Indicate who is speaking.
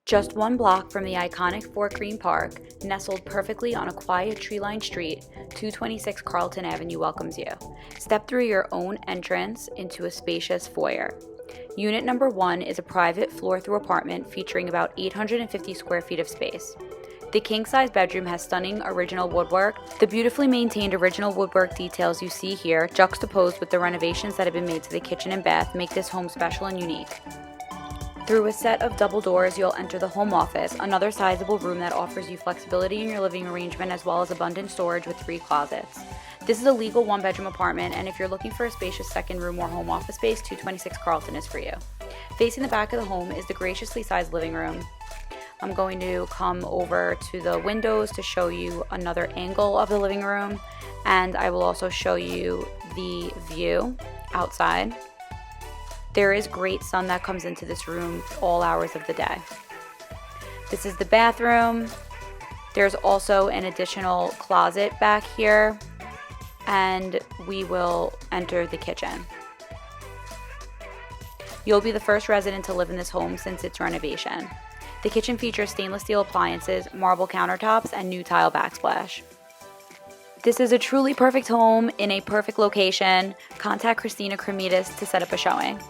Speaker 1: Just one block from the iconic Fort Greene Park, nestled perfectly on a quiet tree-lined street, 226 Carlton Avenue welcomes you. Step through your own entrance into a spacious foyer. Unit number 1 is a private floor-thru apartment featuring about 850 square feet of space. The king-size bedroom has stunning original woodwork. The beautifully maintained original woodwork details you see here, juxtaposed with the renovations that have been made to the kitchen and bath, make this home special and unique. Through a set of double doors, you'll enter the home office, another sizable room that offers you flexibility in your living arrangement as well as abundant storage with 3 closets. This is a legal 1-bedroom apartment, and if you're looking for a spacious second room or home office space, 226 Carlton is for you. Facing the back of the home is the graciously sized living room. I'm going to come over to the windows to show you another angle of the living room, and I will also show you the view outside. There is great sun that comes into this room all hours of the day. This is the bathroom. There's also an additional closet back here, and we will enter the kitchen. You'll be the first resident to live in this home since its renovation. The kitchen features stainless steel appliances, marble countertops, and new tile backsplash. This is a truly perfect home in a perfect location. Contact Christina Kremidas to set up a showing.